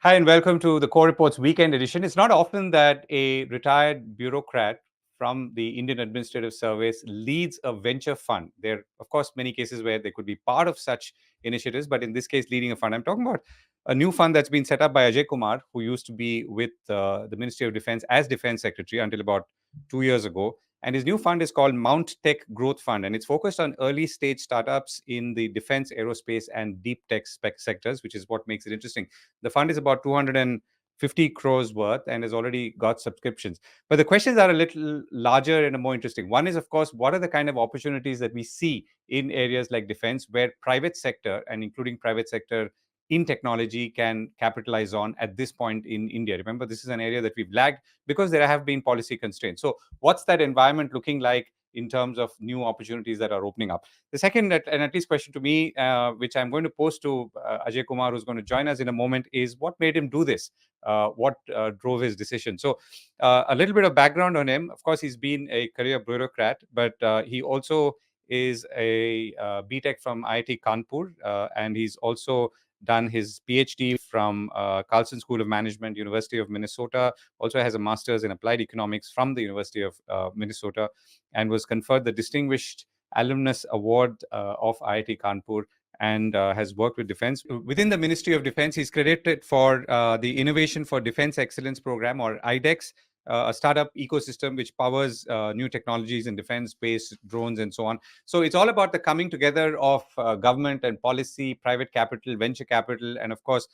Hi, and welcome to the Core Reports Weekend Edition. It's not often that a retired bureaucrat from the Indian Administrative Service leads a venture fund. There are, of course, many cases where they could be part of such initiatives, but in this case, leading a fund. I'm talking about a new fund that's been set up by Ajay Kumar, who used to be with the Ministry of Defense as Defense Secretary until about 2 years ago. And his new fund is called MTEC Growth Fund, and it's focused on early stage startups in the defense, aerospace, and deep tech sectors, which is what makes it interesting. The fund is about 250 crores worth and has already got subscriptions. But the questions are a little larger and more interesting. One is, of course, what are the kind of opportunities that we see in areas like defense where private sector, and including private sector in technology, can capitalize on at this point in India? Remember, this is an area that we've lagged because there have been policy constraints. So what's that environment looking like in terms of new opportunities that are opening up? The second, and at least question to me, which I'm going to pose to Ajay Kumar, who's going to join us in a moment, is what made him do this? What drove his decision? So, a little bit of background on him. Of course, he's been a career bureaucrat, but he also is a BTech from IIT Kanpur, and he's also done his PhD from Carlson School of Management, University of Minnesota. Also has a master's in applied economics from the University of Minnesota, and was conferred the Distinguished Alumnus Award of IIT Kanpur, and has worked with defense. Within the Ministry of Defense, he's credited for the Innovation for Defense Excellence Program, or IDEX, a startup ecosystem which powers new technologies in defense, space, drones, and so on. So it's all about the coming together of government and policy, private capital, venture capital, and of course,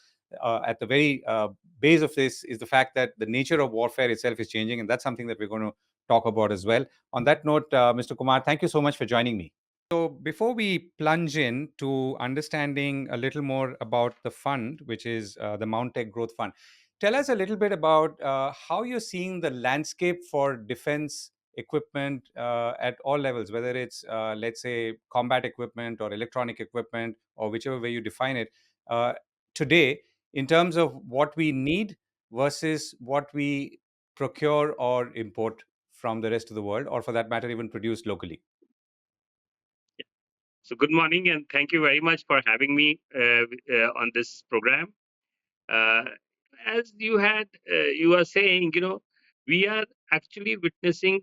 at the very base of this is the fact that the nature of warfare itself is changing, and that's something that we're going to talk about as well. On that note, Mr. Kumar, thank you so much for joining me. So, before we plunge in to understanding a little more about the fund, which is the Mount Tech Growth Fund, tell us a little bit about how you're seeing the landscape for defense equipment at all levels, whether it's, let's say, combat equipment or electronic equipment, or whichever way you define it, uh, today, in terms of what we need versus what we procure or import from the rest of the world, or for that matter, even produce locally. So good morning, and thank you very much for having me on this program. Uh, as you are saying, we are actually witnessing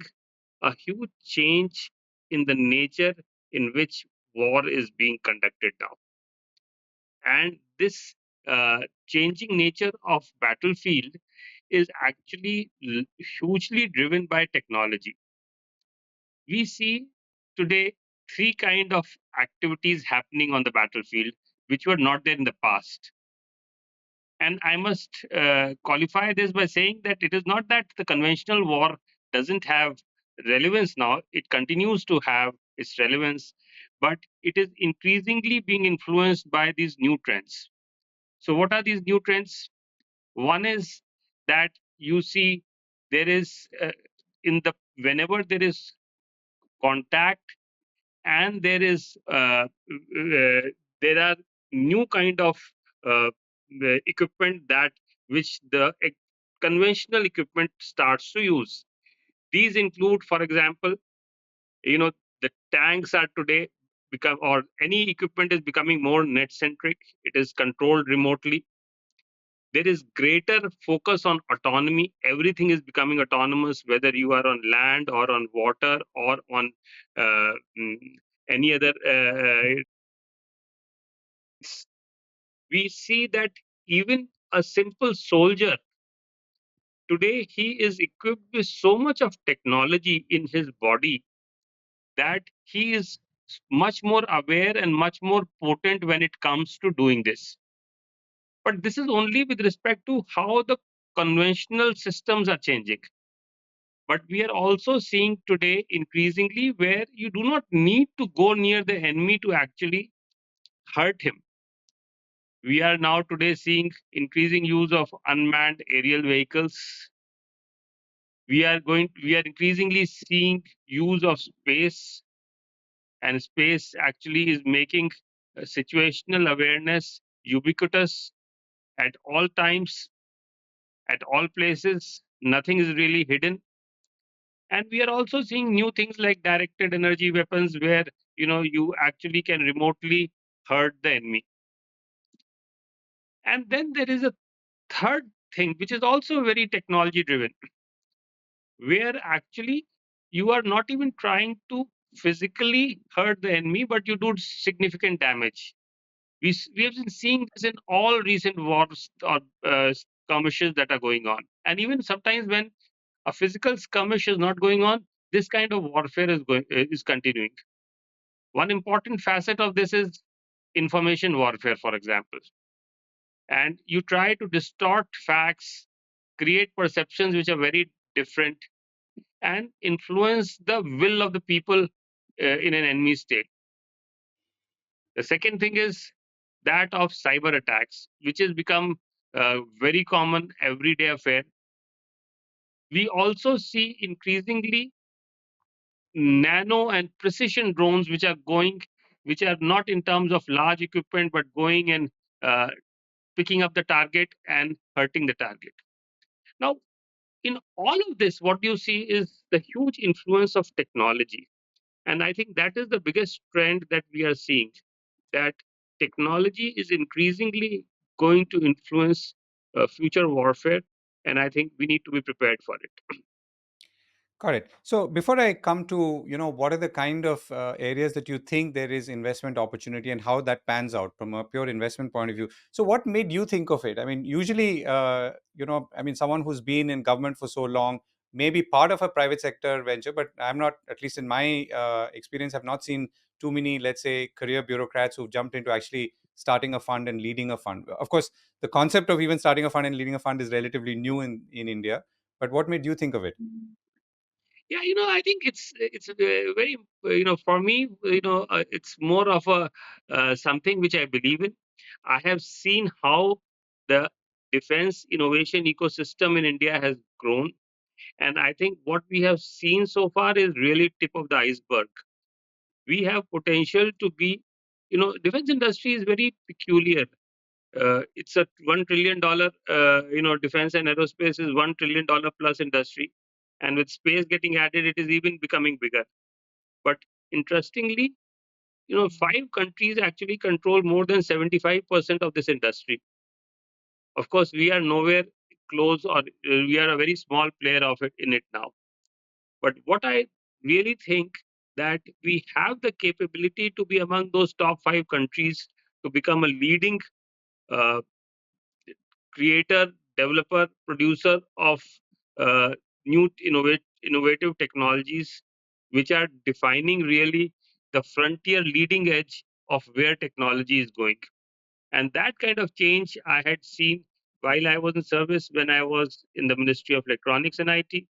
a huge change in the nature in which war is being conducted now, and this changing nature of battlefield is actually hugely driven by technology. We see today three kind of activities happening on the battlefield which were not there in the past. And I must qualify this by saying that it is not that the conventional war doesn't have relevance now. It continues to have its relevance, but it is increasingly being influenced by these new trends. So what are these new trends? One is that you see there is in the whenever there is contact, and there are new kind of uh, equipment that which the conventional equipment starts to use. These include, for example, the tanks are today become, or any equipment is becoming more net centric. It is controlled remotely. There is greater focus on autonomy. Everything is becoming autonomous, whether you are on land or on water or on uh, mm, any other. We see that even a simple soldier today, he is equipped with so much of technology in his body that he is much more aware and much more potent when it comes to doing this. But this is only with respect to how the conventional systems are changing. But we are also seeing today increasingly where you do not need to go near the enemy to actually hurt him. We are now today seeing increasing use of unmanned aerial vehicles. We are increasingly seeing use of space, and space actually is making situational awareness ubiquitous at all times, at all places. Nothing is really hidden. And we are also seeing new things like directed energy weapons where you actually can remotely hurt the enemy. And then there is a third thing, which is also very technology driven, where actually you are not even trying to physically hurt the enemy, but you do significant damage. We have been seeing this in all recent wars or skirmishes that are going on. And even sometimes when a physical skirmish is not going on, this kind of warfare is continuing. One important facet of this is information warfare, for example. And you try to distort facts, create perceptions which are very different, and influence the will of the people in an enemy state. The second thing is that of cyber attacks, which has become a very common everyday affair. We also see increasingly nano and precision drones, which are not in terms of large equipment, but going and uh, picking up the target and hurting the target. Now, in all of this, what you see is the huge influence of technology. And I think that is the biggest trend that we are seeing, that technology is increasingly going to influence future warfare. And I think we need to be prepared for it. Got it. So before I come to, what are the kind of areas that you think there is investment opportunity and how that pans out from a pure investment point of view. So what made you think of it? I mean, usually, someone who's been in government for so long may be part of a private sector venture, but I'm not, at least in my experience, have not seen too many, let's say, career bureaucrats who've jumped into actually starting a fund and leading a fund. Of course, the concept of even starting a fund and leading a fund is relatively new in India. But what made you think of it? Yeah, I think it's very for me, it's more of a something which I believe in. I have seen how the defense innovation ecosystem in India has grown, and I think what we have seen so far is really tip of the iceberg. We have potential to be, defense industry is very peculiar. It's a $1 trillion, defense and aerospace is $1 trillion plus industry, and with space getting added, it is even becoming bigger. But interestingly, five countries actually control more than 75% of this industry. Of course, we are nowhere close, or we are a very small player of it in it now. But what I really think, that we have the capability to be among those top five countries, to become a leading uh, creator, developer, producer of new innovative technologies, which are defining really the frontier leading edge of where technology is going. And that kind of change I had seen while I was in service, when I was in the Ministry of Electronics and IT,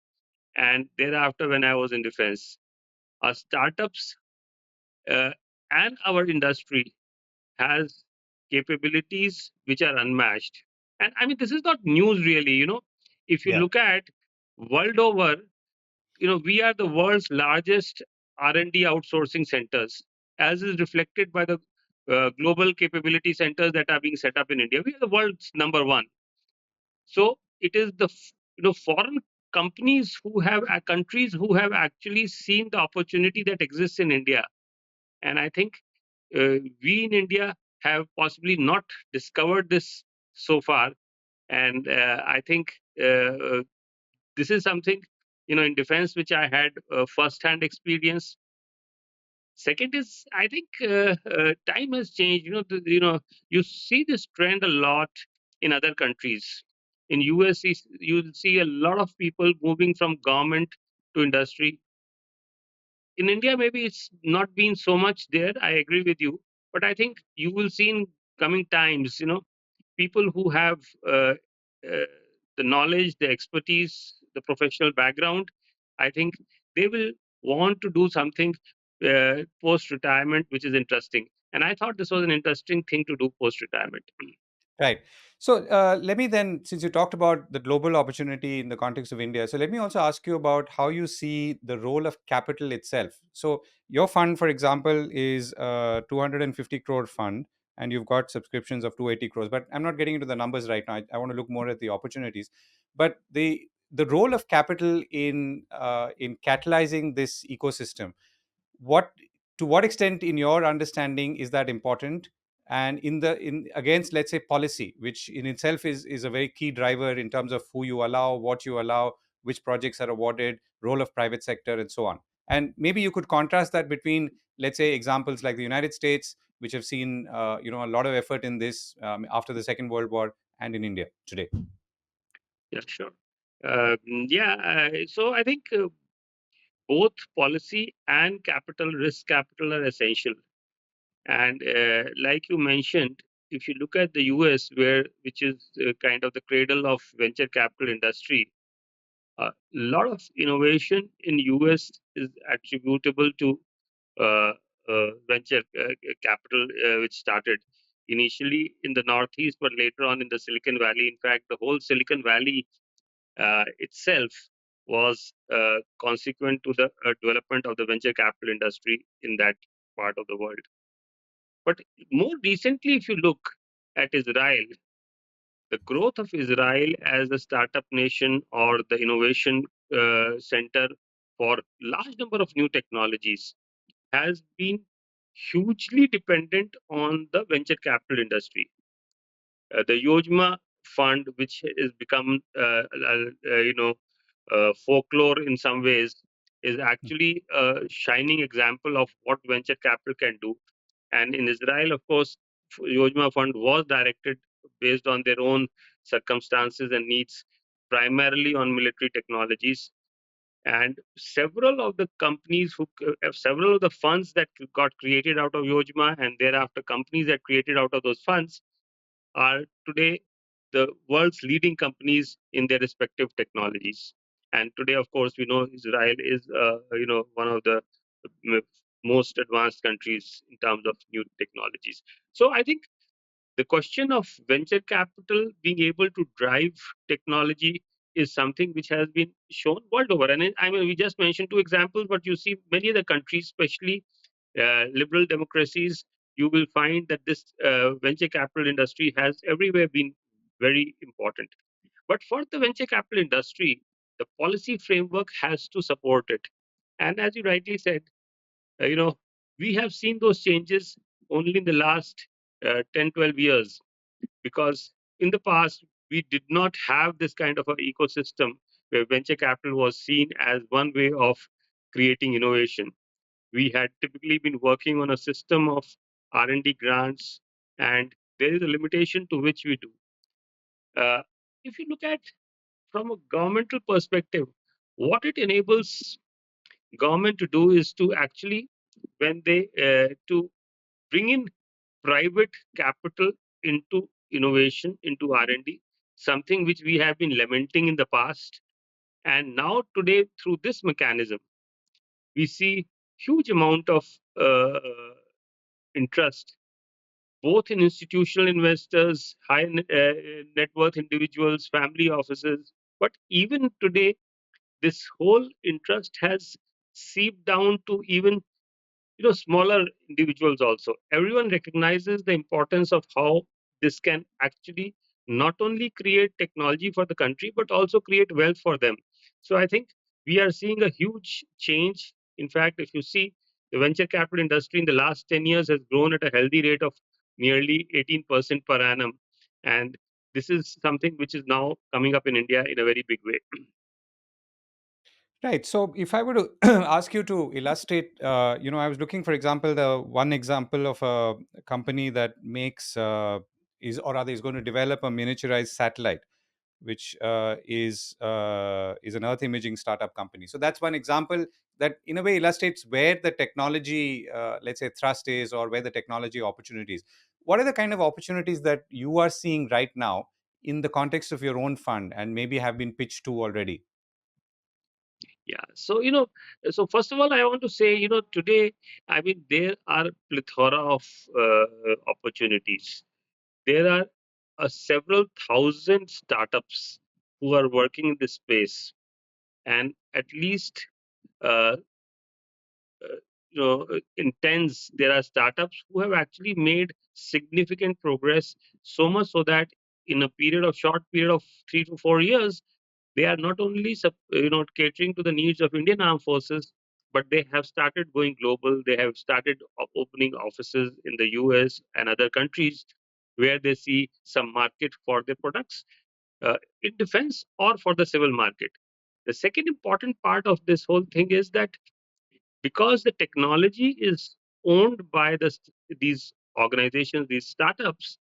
and thereafter when I was in defense. Our startups uh, and our industry has capabilities which are unmatched. And I mean, this is not news really. If you Yeah. look at world over, we are the world's largest R&D outsourcing centers, as is reflected by the global capability centers that are being set up in India. We are the world's number one. So it is the foreign companies who have countries who have actually seen the opportunity that exists in India. And I think we in India have possibly not discovered this so far. And I think this is something, in defense, which I had first-hand experience. Second is, I think time has changed. You see this trend a lot in other countries. In US, you'll see a lot of people moving from government to industry. In India, maybe it's not been so much there. I agree with you, but I think you will see in coming times, people who have uh, the knowledge, the expertise, the professional background. I think they will want to do something post retirement, which is interesting. And I thought this was an interesting thing to do post retirement. Right. So let me then, since you talked about the global opportunity in the context of India, so let me also ask you about how you see the role of capital itself. So your fund, for example, is a 250 crore fund, and you've got subscriptions of 280 crores. But I'm not getting into the numbers right now. I want to look more at the opportunities. But the role of capital in catalyzing this ecosystem, what to what extent, in your understanding, is that important? and in against, let's say, policy, which in itself is a very key driver in terms of who you allow, what you allow, which projects are awarded, role of private sector, and so on. And maybe you could contrast that between, let's say, examples like the United States, which have seen a lot of effort in this after the Second World War, and in India today. Yeah, sure. Yeah, so I think both policy and risk capital are essential. And like you mentioned, if you look at the US, which is kind of the cradle of venture capital industry, a lot of innovation in US is attributable to uh, venture capital, which started initially in the Northeast, but later on in the Silicon Valley. In fact, the whole Silicon Valley itself was consequent to the development of the venture capital industry in that part of the world. But more recently, if you look at Israel, the growth of Israel as a startup nation or the innovation center for large number of new technologies has been hugely dependent on the venture capital industry. The Yojma Fund, which has become, folklore in some ways, is actually a shining example of what venture capital can do. And in Israel, of course, Yojma Fund was directed based on their own circumstances and needs, primarily on military technologies. And several of the companies several of the funds that got created out of Yojma, and thereafter companies that created out of those funds, are today the world's leading companies in their respective technologies. And today, of course, we know Israel is, one of the most advanced countries in terms of new technologies. So I think the question of venture capital being able to drive technology is something which has been shown world over. And I mean, we just mentioned two examples, but you see many other countries, especially liberal democracies, you will find that this venture capital industry has everywhere been very important. But for the venture capital industry, the policy framework has to support it. And as you rightly said, uh, you know, we have seen those changes only in the last 10, 12 years, because in the past, we did not have this kind of an ecosystem where venture capital was seen as one way of creating innovation. We had typically been working on a system of R&D grants, and there is a limitation to which we do. If you look at from a governmental perspective, what it enables government to do is to actually, when they to bring in private capital into innovation, into R&D, something which we have been lamenting in the past. And now today, through this mechanism, we see huge amount of uh, interest, both in institutional investors, high net worth individuals, family offices. But even today, this whole interest has seeped down to even smaller individuals also. Everyone recognizes the importance of how this can actually not only create technology for the country but also create wealth for them. So I think we are seeing a huge change. In fact, if you see, the venture capital industry in the last 10 years has grown at a healthy rate of nearly 18% per annum, and this is something which is now coming up in India in a very big way. Right. So, if I were to ask you to illustrate, I was looking, for example, the one example of a company that makes or rather is going to develop a miniaturized satellite, which is an Earth imaging startup company. So that's one example that, in a way, illustrates where the technology, let's say, thrust is, or where the technology opportunities. What are the kind of opportunities that you are seeing right now in the context of your own fund, and maybe have been pitched to already? Yeah. So, first of all, I want to say, today, I mean, there are plethora of opportunities. There are several thousand startups who are working in this space, and at least, uh, in tens, there are startups who have actually made significant progress. So much so that in a short period of 3 to 4 years, they are not only catering to the needs of Indian armed forces, but they have started going global. They have started opening offices in the US and other countries where they see some market for their products in defense or for the civil market. The second important part of this whole thing is that because the technology is owned by these organizations, these startups,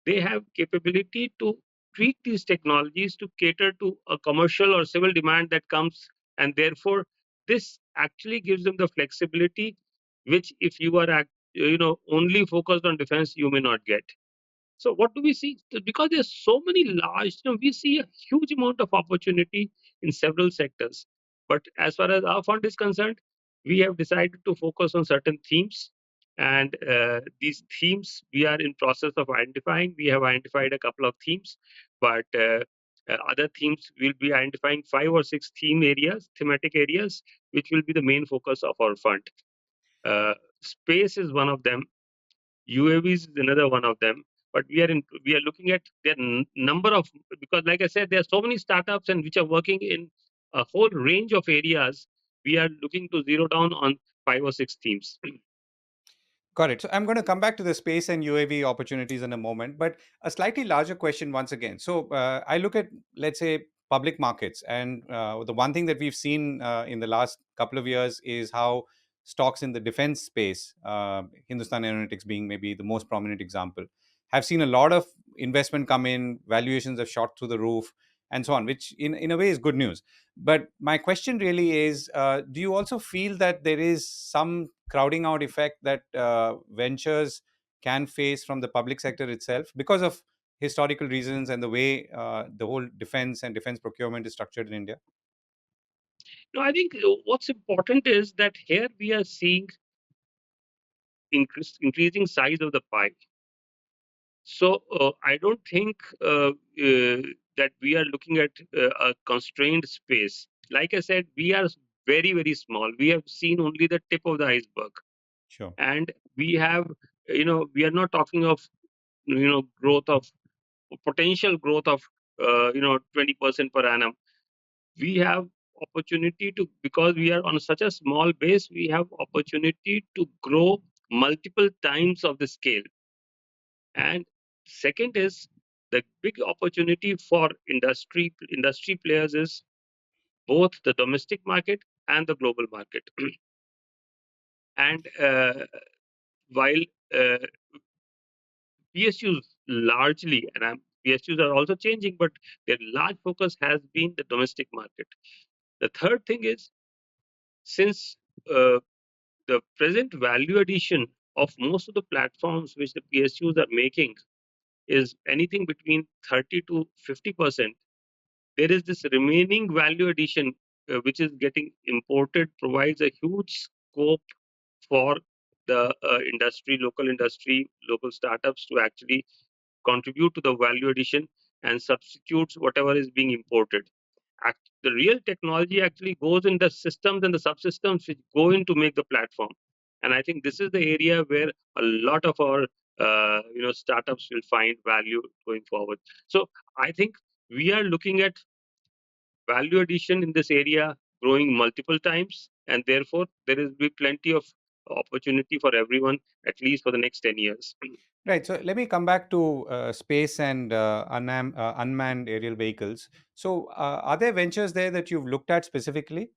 they have capability to tweak these technologies to cater to a commercial or civil demand that comes, and therefore this actually gives them the flexibility, which if you are only focused on defense, you may not get. So what do we see? Because there's so many large, we see a huge amount of opportunity in several sectors. But as far as our fund is concerned, we have decided to focus on certain themes. And these themes we are in process of identifying. We have identified a couple of themes, but other themes will be identifying 5 or 6 thematic areas, which will be the main focus of our fund. Uh, Space is one of them. UAVs is another one of them. But we are looking at their number of, because like I said, there are so many startups and which are working in a whole range of areas. We are looking to zero down on 5 or 6 themes. Got it. So I'm going to come back to the space and UAV opportunities in a moment, but a slightly larger question once again. So I look at, let's say, public markets, and the one thing that we've seen in the last couple of years is how stocks in the defense space, Hindustan Aeronautics being maybe the most prominent example, have seen a lot of investment come in, valuations have shot through the roof, and so on, which in a way is good news. But my question really is, do you also feel that there is some crowding out effect that ventures can face from the public sector itself because of historical reasons and the way the whole defense and defense procurement is structured in India? No, I think what's important is that here we are seeing increasing size of the pie. So I don't think that we are looking at a constrained space. Like I said, we are very, very small. We have seen only the tip of the iceberg. Sure. And we have, we are not talking of, growth of potential growth of, 20% per annum. We have opportunity to, because we are on such a small base, we have opportunity to grow multiple times of the scale. And second is the big opportunity for industry players is both the domestic market and the global market. And while uh, PSUs largely, and PSUs are also changing, but their large focus has been the domestic market. The third thing is, since uh, the present value addition of most of the platforms which the PSUs are making is anything between 30 to 50%, there is this remaining value addition which is getting imported, provides a huge scope for the industry, local startups to actually contribute to the value addition and substitutes whatever is being imported. The real technology actually goes in the systems and the subsystems which go in to make the platform. And I think this is the area where a lot of our startups will find value going forward. So I think we are looking at value addition in this area growing multiple times, and therefore there will be plenty of opportunity for everyone, at least for the next 10 years. Right. So let me come back to space and unmanned aerial vehicles. So are there ventures there that you've looked at specifically?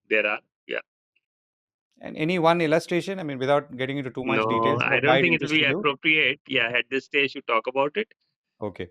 There are, yeah. And any one illustration? I mean, without getting into too much No, details, I but why don't it think it will be interested you? appropriate, yeah, at this stage to talk about it. Okay.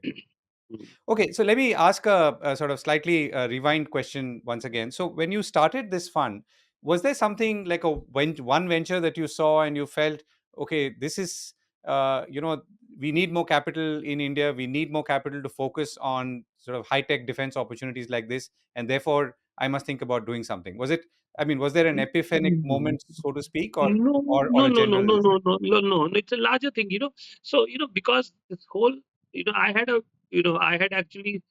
Mm. Okay, so let me ask a sort of slightly rewind question once again. So, when you started this fund, was there something like one venture that you saw and you felt, okay, this is, we need more capital in India. We need more capital to focus on sort of high tech defense opportunities like this, and therefore I must think about doing something. Was it? I mean, was there an epiphanic moment, so to speak, No, or no, a no, no, general? no, no, no, no, no. It's a larger thing, So, because this whole, I had actually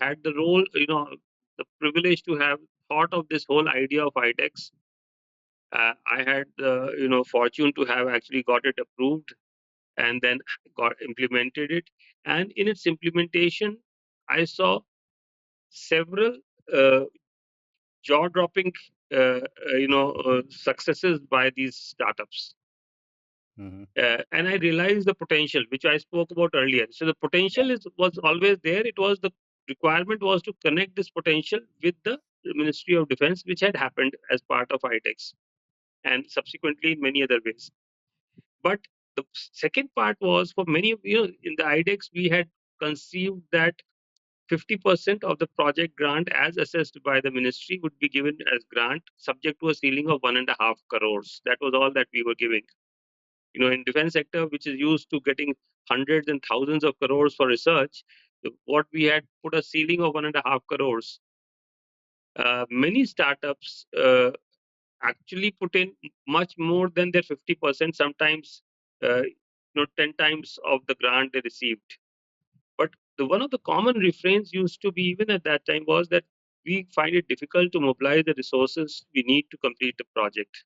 had the role, the privilege to have thought of this whole idea of IDEX. I had the, fortune to have actually got it approved and then got implemented it. And in its implementation, I saw several uh, jaw-dropping, successes by these startups. Hmm. And I realized the potential, which I spoke about earlier. So the potential was always there. It was the requirement was to connect this potential with the Ministry of Defense, which had happened as part of ITEX and subsequently in many other ways. But the second part was for many of in the IDEX we had conceived that 50% of the project grant as assessed by the ministry would be given as grant subject to a ceiling of 1.5 crores. That was all that we were giving. In defense sector, which is used to getting hundreds and thousands of crores for research, what we had put a ceiling of 1.5 crores. Many startups actually put in much more than their 50%, sometimes 10 times of the grant they received. But one of the common refrains used to be, even at that time, was that we find it difficult to mobilize the resources we need to complete the project.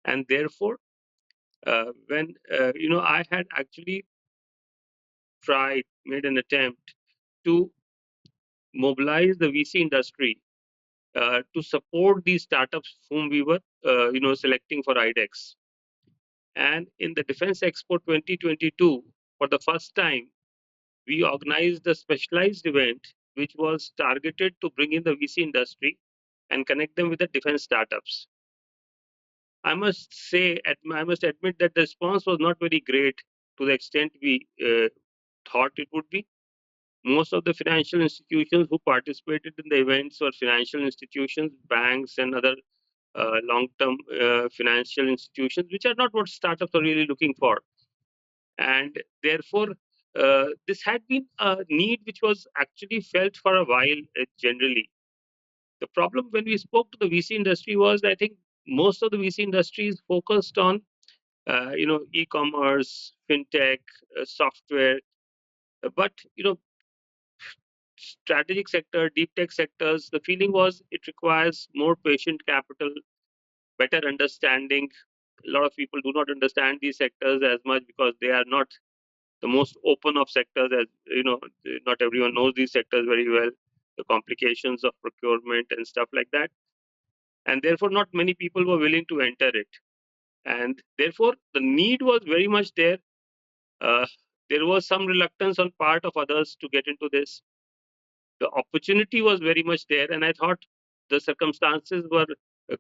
And therefore, when I had actually made an attempt to mobilize the VC industry to support these startups whom we were, selecting for IDEX. And in the Defense Expo 2022, for the first time, we organized a specialized event which was targeted to bring in the VC industry and connect them with the defense startups. I must admit that the response was not very great to the extent we thought it would be. Most of the financial institutions who participated in the events were financial institutions, banks, and other long-term financial institutions, which are not what startups are really looking for. And therefore, this had been a need which was actually felt for a while generally. The problem when we spoke to the VC industry was, I think, most of the VC industry is focused on e-commerce, fintech, software, but strategic sector, deep tech sectors, the feeling was it requires more patient capital, better understanding. A lot of people do not understand these sectors as much because they are not the most open of sectors. As not everyone knows these sectors very well, the complications of procurement and stuff like that, and therefore not many people were willing to enter it, and therefore the need was very much there. uh, there was some reluctance on part of others to get into this. The opportunity was very much there, and I thought the circumstances were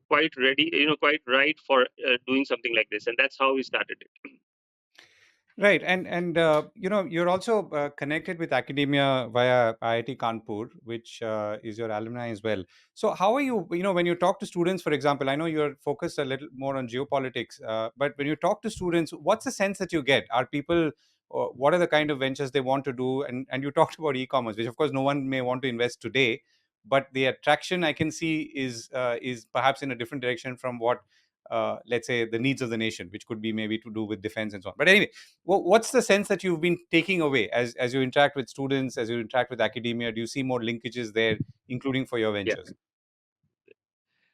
quite ready, quite right for doing something like this, and that's how we started it. Right, and you're also connected with academia via IIT Kanpur, which is your alumni as well. So how are you? When you talk to students, for example, I know you're focused a little more on geopolitics, but when you talk to students, what's the sense that you get? Are people what are the kind of ventures they want to do? And you talked about e-commerce, which of course no one may want to invest today, but the attraction I can see is perhaps in a different direction from what. Let's say the needs of the nation, which could be maybe to do with defense and so on. But anyway, what's the sense that you've been taking away as you interact with students, as you interact with academia? Do you see more linkages there, including for your Yeah. ventures?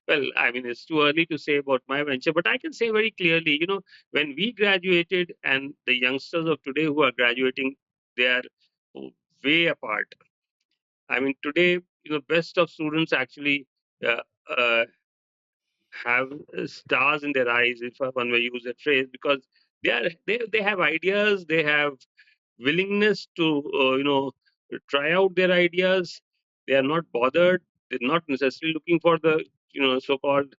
Well, I mean, it's too early to say about my venture, but I can say very clearly, when we graduated and the youngsters of today who are graduating, they are way apart. I mean, today, best of students actually uh, uh, have stars in their eyes, if one may use that phrase, because they have ideas, they have willingness to try out their ideas. They are not bothered. They're not necessarily looking for the so-called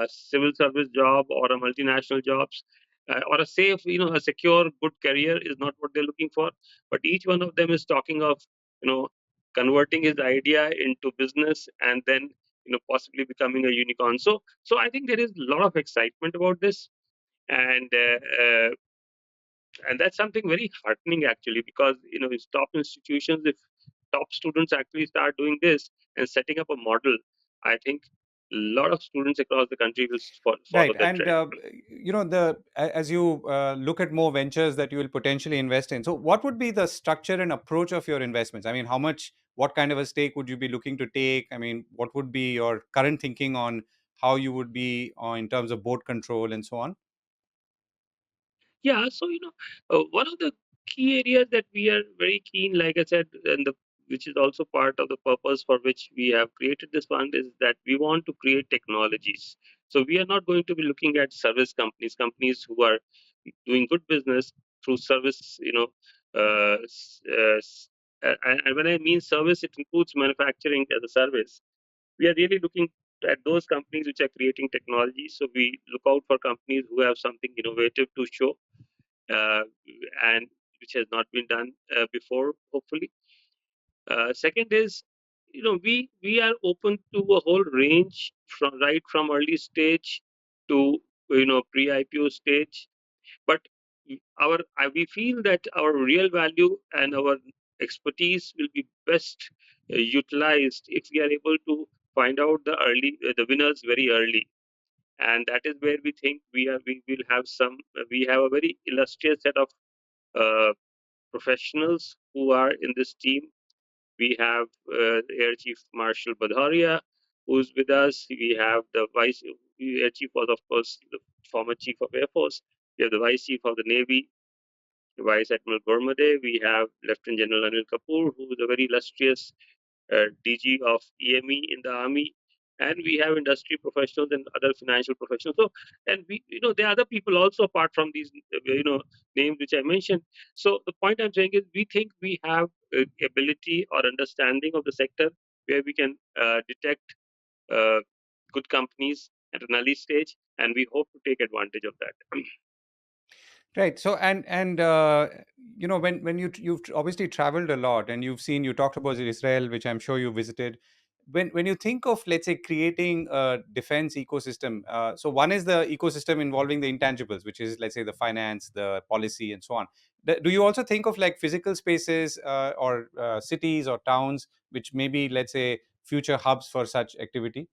civil service job or a multinational jobs, or a safe, a secure, good career is not what they're looking for. But each one of them is talking of converting his idea into business and then possibly becoming a unicorn. So I think there is a lot of excitement about this, and that's something very heartening actually, because these top institutions, if top students actually start doing this and setting up a model, I think a lot of students across the country will follow Right, that and trend. as you look at more ventures that you will potentially invest in, so what would be the structure and approach of your investments? I mean, what kind of a stake would you be looking to take? I mean, what would be your current thinking on how you would be in terms of board control and so on? Yeah, so one of the key areas that we are very keen, like I said, and the which is also part of the purpose for which we have created this fund, is that we want to create technologies. So we are not going to be looking at service companies, companies who are doing good business through service, and when I mean service, it includes manufacturing as a service. We are really looking at those companies which are creating technology. So we look out for companies who have something innovative to show, uh, and which has not been done before, hopefully. Second is, we are open to a whole range, from right from early stage to pre-IPO stage. But we feel that our real value and our expertise will be best utilized if we are able to find out the winners very early. And that is where we think we will have we have a very illustrious set of uh, professionals who are in this team. We have Air Chief Marshal Badharia, who's with us. We have the Vice Air Chief was, of course, the former Chief of Air Force. We have the Vice Chief of the Navy, Vice Admiral Gormade. We have Lieutenant General Anil Kapoor, who is a very illustrious DG of EME in the Army. And we have industry professionals and other financial professionals. So, and there are other people also apart from these, names which I mentioned. So the point I'm saying is, we think we have ability or understanding of the sector where we can detect uh, good companies at an early stage, and we hope to take advantage of that. Right. So and when you've obviously traveled a lot and you talked about Israel, which I'm sure you visited. When you think of, let's say, creating a defense ecosystem, so one is the ecosystem involving the intangibles, which is, let's say, the finance, the policy, and so on. Do you also think of like physical spaces, or cities or towns, which may be, let's say, future hubs for such activity?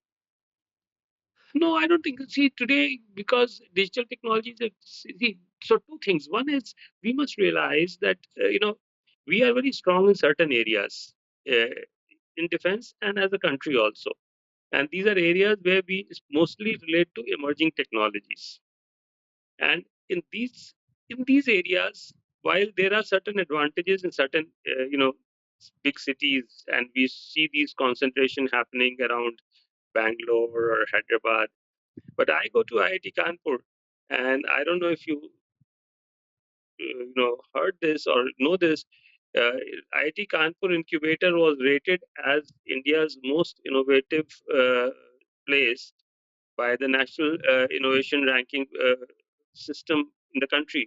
No, I don't think. See, today, because digital technologies, so two things. One is, we must realize that we are very strong in certain areas, uh, in defense and as a country also, and these are areas where we mostly relate to emerging technologies. And in these areas, while there are certain advantages in certain big cities, and we see these concentration happening around Bangalore or Hyderabad, but I go to IIT Kanpur, and I don't know if you heard this or know this. Uh, IIT Kanpur incubator was rated as India's most innovative place by the National Innovation Ranking system in the country.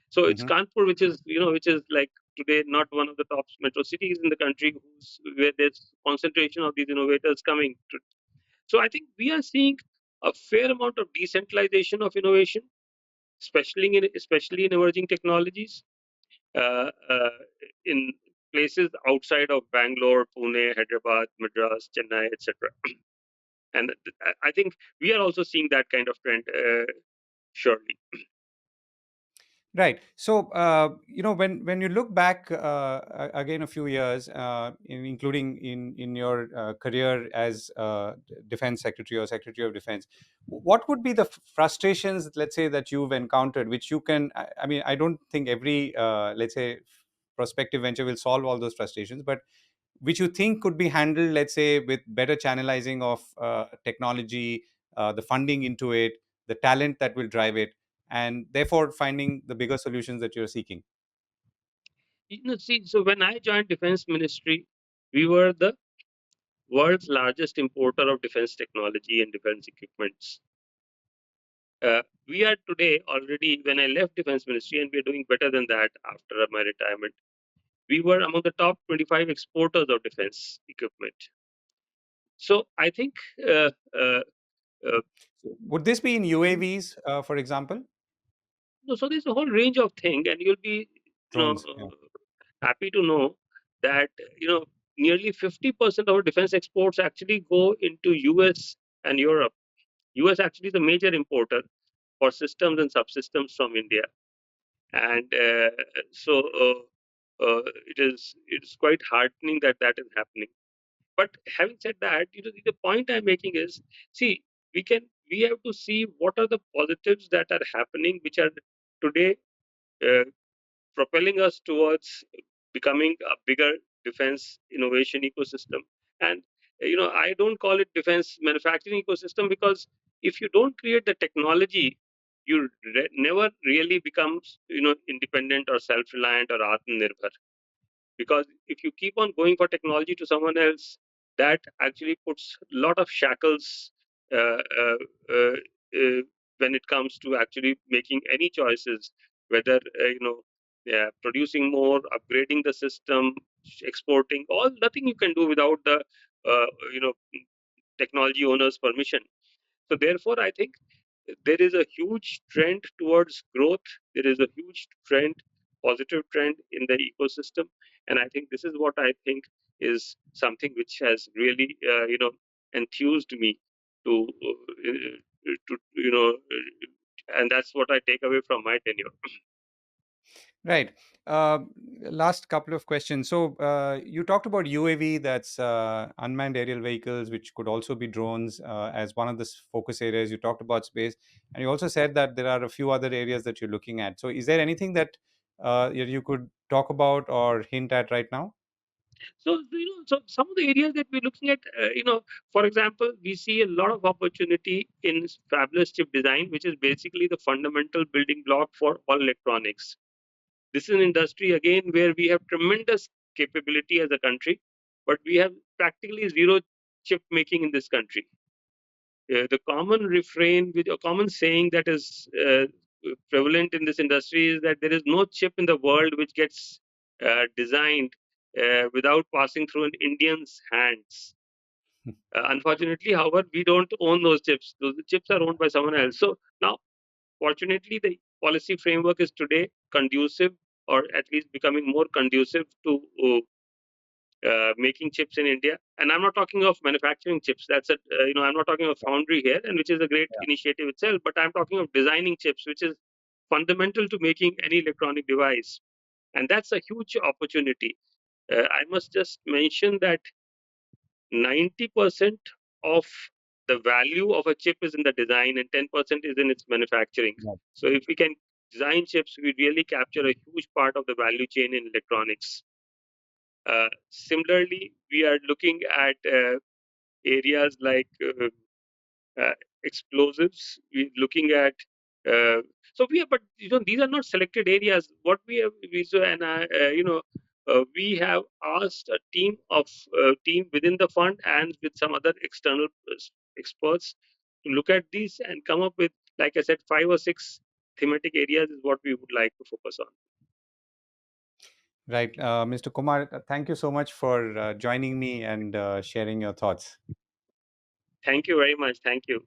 So it's Hmm. Kanpur, which is like today not one of the top metro cities in the country, where there's concentration of these innovators coming. So I think we are seeing a fair amount of decentralization of innovation, especially in emerging technologies, uh, uh, in places outside of Bangalore, Pune, Hyderabad, Madras, Chennai, etc. And I think we are also seeing that kind of trend, surely. Right. So, when you look back, again a few years, including in your career as defense secretary or secretary of defense, what would be the frustrations, let's say, that you've encountered, which you can? I mean, I don't think every, let's say, prospective venture will solve all those frustrations, but which you think could be handled, let's say, with better channelizing of technology, the funding into it, the talent that will drive it, and therefore finding the bigger solutions that you're seeking. See, so when I joined Defense Ministry, we were the world's largest importer of defense technology and defense equipments. We are today already, when I left Defense Ministry, and we are doing better than that after my retirement, we were among the top 25 exporters of defense equipment. So I think, uh, uh, uh, Would this be in UAVs, for example? so there's a whole range of things, and you'll be, Drones. Yeah. happy to know that nearly 50% of our defense exports actually go into US and Europe. US actually is a major importer for systems and subsystems from India, and so it is quite heartening that that is happening. But having said that, the point I'm making is, see, we have to see what are the positives that are happening, which are today uh, propelling us towards becoming a bigger defense innovation ecosystem. And I don't call it defense manufacturing ecosystem, because if you don't create the technology, you never really becomes independent or self-reliant or atmanirbhar. Because if you keep on going for technology to someone else, that actually puts a lot of shackles uh, uh, uh, uh, when it comes to actually making any choices, whether yeah, producing more, upgrading the system, exporting, all nothing you can do without the uh, you know technology owner's permission. So therefore, I think there is a huge trend towards growth. There is a huge trend, positive trend in the ecosystem, and I think this is what I think is something which has really, enthused me to and that's what I take away from my tenure. Right. Uh, Last couple of questions. So you talked about UAV, that's unmanned aerial vehicles, which could also be drones, as one of the focus areas. You talked about space, and you also said that there are a few other areas that you're looking at. So is there anything that you could talk about or hint at right now? So some of the areas that we're looking at, for example, we see a lot of opportunity in fabulous chip design, which is basically the fundamental building block for all electronics. This is an industry again where we have tremendous capability as a country, but we have practically zero chip making in this country. The common refrain, with a common saying that is prevalent in this industry, is that there is no chip in the world which gets designed without passing through an Indian's hands. Unfortunately, however, we don't own those chips. Those chips are owned by someone else. So now, fortunately, the policy framework is today conducive, or at least becoming more conducive to making chips in India. And I'm not talking of manufacturing chips. I'm not talking of foundry here, and which is a great initiative itself. But I'm talking of designing chips, which is fundamental to making any electronic device, and that's a huge opportunity. I must just mention that 90% of the value of a chip is in the design, and 10% is in its manufacturing. Right. So if we can design chips, we really capture a huge part of the value chain in electronics. Similarly, we are looking at areas like explosives. We're looking at but these are not selected areas. What we have, we so and I, we have asked a team within the fund and with some other external experts to look at these and come up with, like I said, 5 or 6 thematic areas is what we would like to focus on. Right. Mr. Kumar, thank you so much for joining me and sharing your thoughts. Thank you very much. Thank you.